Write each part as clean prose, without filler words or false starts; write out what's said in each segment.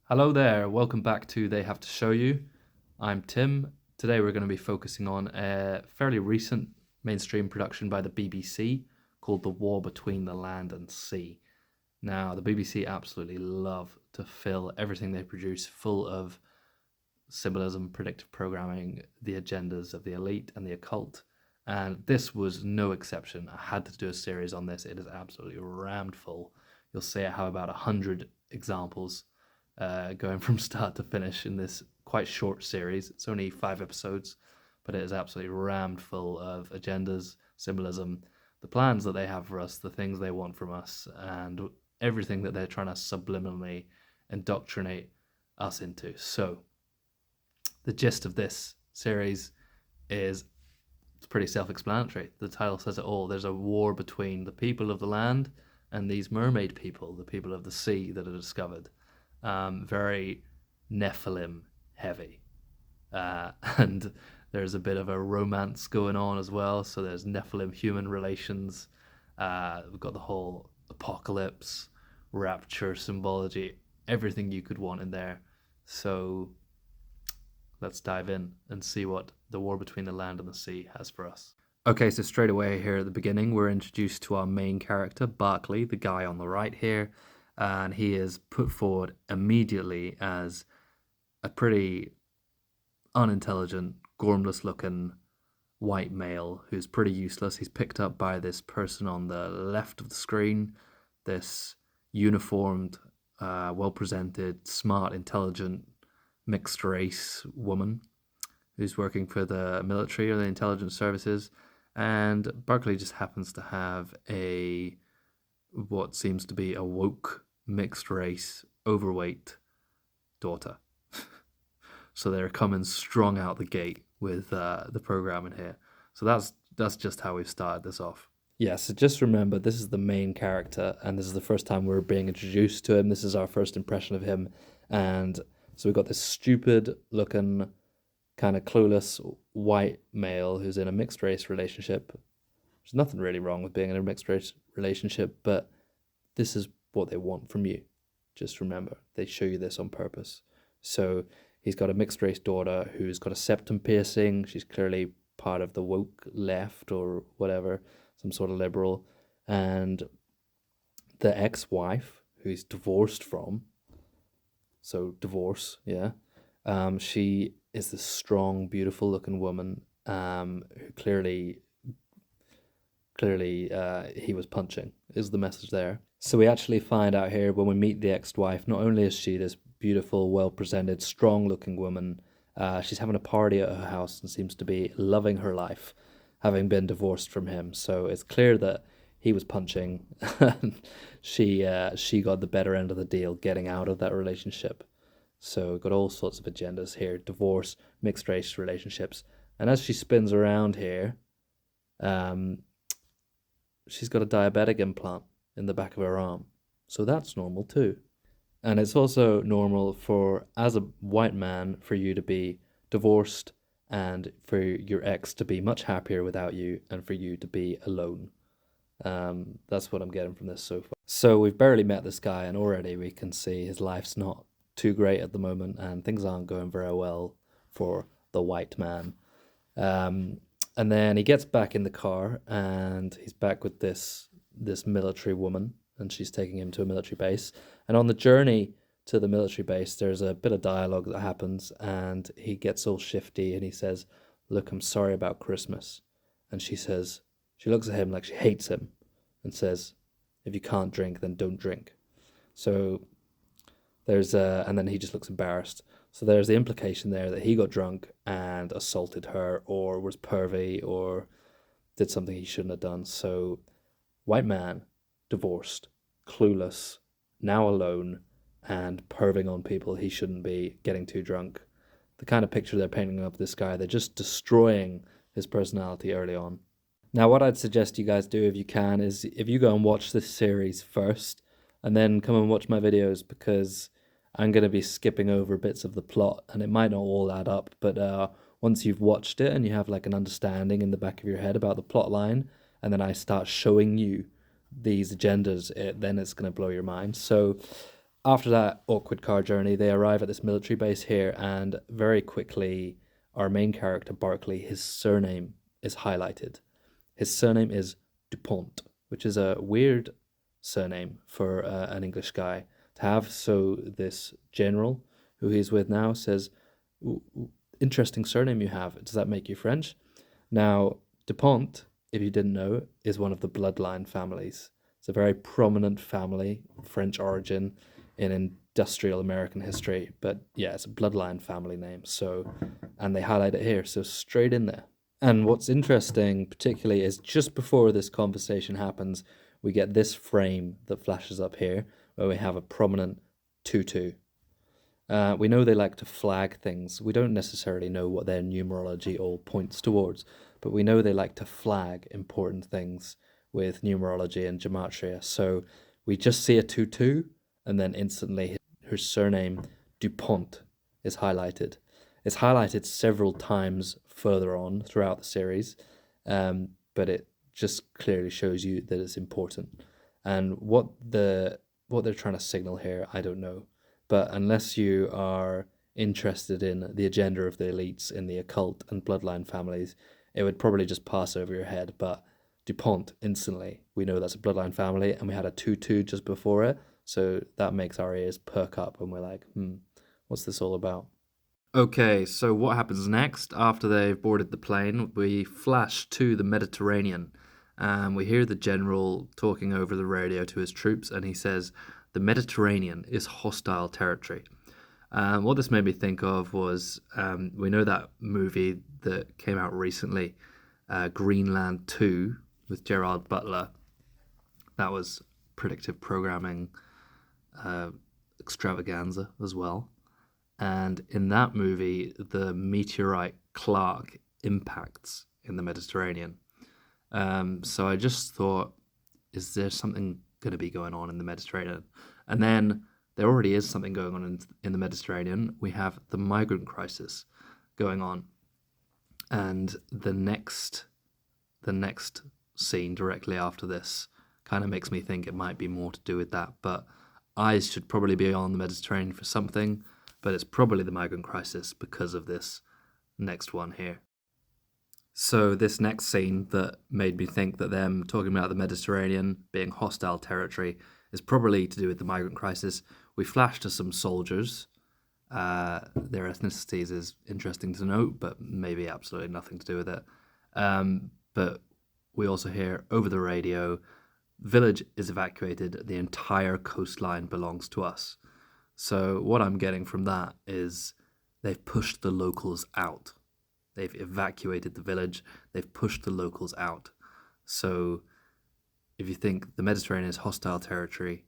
Hello there, welcome back to They Have to Show You. I'm Tim. Today we're going to be focusing on a fairly recent mainstream production by the BBC called The War Between the Land and Sea. Now, the BBC absolutely love to fill everything they produce full of symbolism, predictive programming, the agendas of the elite and the occult. And this was no exception. I had to do a series on this. It is absolutely rammed full. You'll see I have about 100 examples going from start to finish in this quite short series. It's only 5 episodes, but it is absolutely rammed full of agendas, symbolism, the plans that they have for us, the things they want from us, and everything that they're trying to subliminally indoctrinate us into. So, the gist of this series is it's pretty self-explanatory. The title says it all. There's a war between the people of the land and these mermaid people, the people of the sea that are discovered. Very Nephilim heavy. And there's a bit of a romance going on as well. So there's Nephilim human relations. We've got the whole apocalypse, rapture symbology, everything you could want in there. So let's dive in and see what the war between the land and the sea has for us. Okay, so straight away here at the beginning, we're introduced to our main character, Barclay, the guy on the right here. And he is put forward immediately as a pretty unintelligent, gormless looking white male who's pretty useless. He's picked up by this person on the left of the screen, this uniformed, well-presented, smart, intelligent, mixed race woman who's working for the military or the intelligence services. And Barclay just happens to have what seems to be a woke, mixed race, overweight daughter. So they're coming strong out the gate with the program in here. So that's just how we've started this off. Yeah, so just remember, this is the main character, and this is the first time we're being introduced to him. This is our first impression of him. And so we've got this stupid-looking, kind of clueless white male who's in a mixed-race relationship. There's nothing really wrong with being in a mixed-race relationship, but this is what they want from you. Just remember, they show you this on purpose. So he's got a mixed-race daughter who's got a septum piercing. She's clearly part of the woke left or whatever, some sort of liberal. And the ex-wife, who he's divorced from, so divorce, yeah, she is this strong, beautiful-looking woman who clearly he was punching, is the message there. So we actually find out here when we meet the ex-wife, not only is she this beautiful, well-presented, strong-looking woman, she's having a party at her house and seems to be loving her life, having been divorced from him. So it's clear that he was punching and she got the better end of the deal getting out of that relationship. So we've got all sorts of agendas here: divorce, mixed race relationships. And as she spins around here, she's got a diabetic implant in the back of her arm. So that's normal too. And it's also normal for, as a white man, for you to be divorced and for your ex to be much happier without you and for you to be alone. That's what I'm getting from this so far. So we've barely met this guy and already we can see his life's not too great at the moment and things aren't going very well for the white man. And then he gets back in the car and he's back with this military woman and she's taking him to a military base. And on the journey to the military base, there's a bit of dialogue that happens and he gets all shifty and he says, "Look, I'm sorry about Christmas." And she looks at him like she hates him and says, "If you can't drink, then don't drink." So and then he just looks embarrassed. So there's the implication there that he got drunk and assaulted her or was pervy or did something he shouldn't have done. So white man, divorced, clueless, now alone, and perving on people he shouldn't be, getting too drunk. The kind of picture they're painting of this guy, they're just destroying his personality early on. Now, what I'd suggest you guys do if you can is if you go and watch this series first and then come and watch my videos, because I'm going to be skipping over bits of the plot and it might not all add up, but once you've watched it and you have like an understanding in the back of your head about the plot line, and then I start showing you these agendas, then it's going to blow your mind. So After that awkward car journey, they arrive at this military base here, and very quickly, our main character, Barclay, his surname is highlighted. His surname is Dupont, which is a weird surname for an English guy to have. So this general who he's with now says, interesting surname you have. Does that make you French? Now, Dupont, if you didn't know, is one of the bloodline families. It's a very prominent family, French origin in industrial American history. But yeah, it's a bloodline family name. So, and they highlight it here. So straight in there. And what's interesting, particularly, is just before this conversation happens, we get this frame that flashes up here where we have a prominent 2-2. We know they like to flag things. We don't necessarily know what their numerology all points towards, but we know they like to flag important things with numerology and gematria. So we just see a 2-2, and then instantly her surname, Dupont, is highlighted. It's highlighted several times further on throughout the series, but it just clearly shows you that it's important. And what they're trying to signal here, I don't know. But unless you are interested in the agenda of the elites in the occult and bloodline families, it would probably just pass over your head. But Dupont, instantly, we know that's a bloodline family, and we had a 2-2 just before it, so that makes our ears perk up, and we're like, what's this all about? Okay, so what happens next? After they've boarded the plane, we flash to the Mediterranean, and we hear the general talking over the radio to his troops, and he says, the Mediterranean is hostile territory. What this made me think of was, we know that movie that came out recently, Greenland 2, with Gerard Butler. That was predictive programming extravaganza as well. And in that movie, the meteorite Clark impacts in the Mediterranean. So I just thought, is there something going to be going on in the Mediterranean? And then there already is something going on in the Mediterranean. We have the migrant crisis going on. And the next scene directly after this kind of makes me think it might be more to do with that. But eyes should probably be on the Mediterranean for something, but it's probably the migrant crisis because of this next one here. So this next scene that made me think that them talking about the Mediterranean being hostile territory is probably to do with the migrant crisis. We flash to some soldiers. Their ethnicities is interesting to note, but maybe absolutely nothing to do with it. But we also hear over the radio, village is evacuated, the entire coastline belongs to us. So what I'm getting from that is they've pushed the locals out. They've evacuated the village. They've pushed the locals out. So if you think the Mediterranean is hostile territory,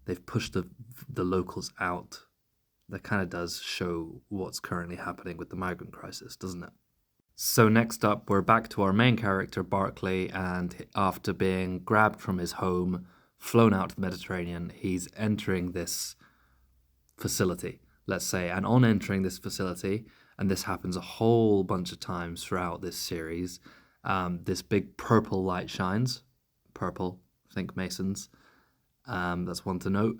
they've pushed the locals out. That kind of does show what's currently happening with the migrant crisis, doesn't it? So next up, we're back to our main character, Barclay, and after being grabbed from his home, flown out to the Mediterranean, he's entering this facility, let's say. And on entering this facility, and this happens a whole bunch of times throughout this series, this big purple light shines. Purple, think Masons. That's one to note.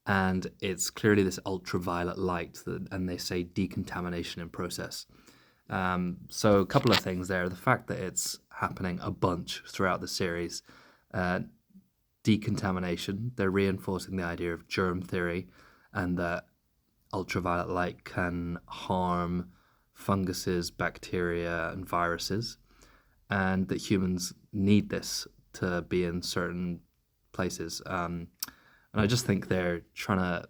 And it's clearly this ultraviolet light, and they say decontamination in process. So a couple of things there. The fact that it's happening a bunch throughout the series. Decontamination, they're reinforcing the idea of germ theory and that ultraviolet light can harm funguses, bacteria, and viruses, and that humans need this to be in certain places. And I just think they're trying to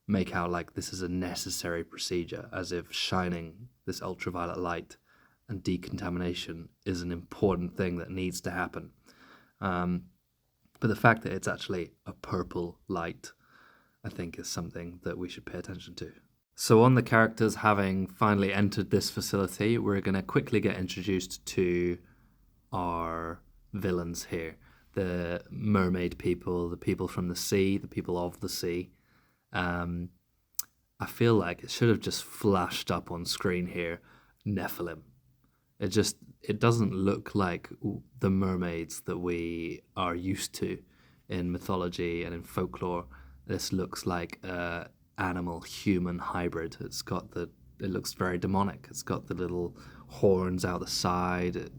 make out like this is a necessary procedure, as if shining this ultraviolet light and decontamination is an important thing that needs to happen. But the fact that it's actually a purple light, I think, is something that we should pay attention to. So on the characters having finally entered this facility, we're going to quickly get introduced to our villains here. The mermaid people, the people from the sea, the people of the sea. I feel like it should have just flashed up on screen here, Nephilim. It doesn't look like the mermaids that we are used to in mythology and in folklore. This looks like a animal-human hybrid. It looks very demonic. It's got the little horns out the side.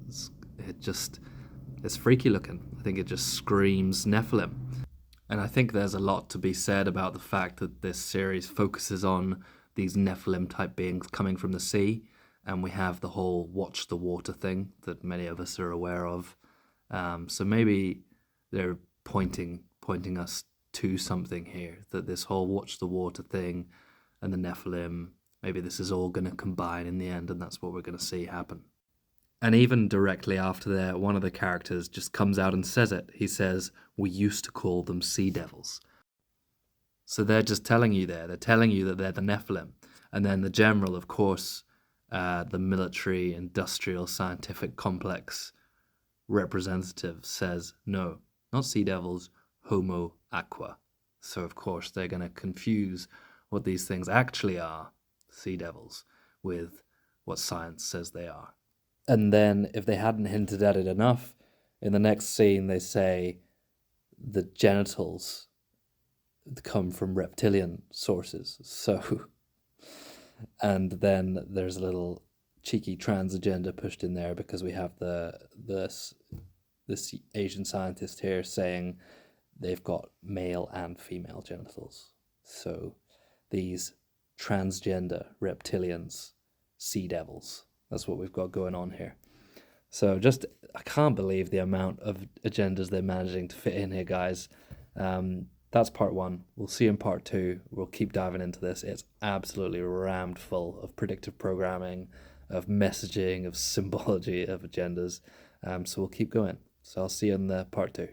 It's freaky looking. I think it just screams Nephilim. And I think there's a lot to be said about the fact that this series focuses on these Nephilim type beings coming from the sea. And we have the whole watch the water thing that many of us are aware of. So maybe they're pointing us to something here, that this whole watch the water thing and the Nephilim, maybe this is all going to combine in the end, and that's what we're going to see happen. And even directly after that, one of the characters just comes out and says it. He says, "We used to call them sea devils." So they're just telling you there. They're telling you that they're the Nephilim. And then the general, of course, the military, industrial, scientific complex representative says, no, not sea devils, homo aqua. So, of course, they're going to confuse what these things actually are, sea devils, with what science says they are. And then, if they hadn't hinted at it enough, in the next scene they say the genitals come from reptilian sources. So, and then there's a little cheeky trans agenda pushed in there because we have this Asian scientist here saying they've got male and female genitals. So these transgender reptilians, sea devils, that's what we've got going on here. So I can't believe the amount of agendas they're managing to fit in here, guys. That's part one. We'll see in part two. We'll keep diving into this. It's absolutely rammed full of predictive programming, of messaging, of symbology, of agendas. So we'll keep going. So I'll see you in the part two.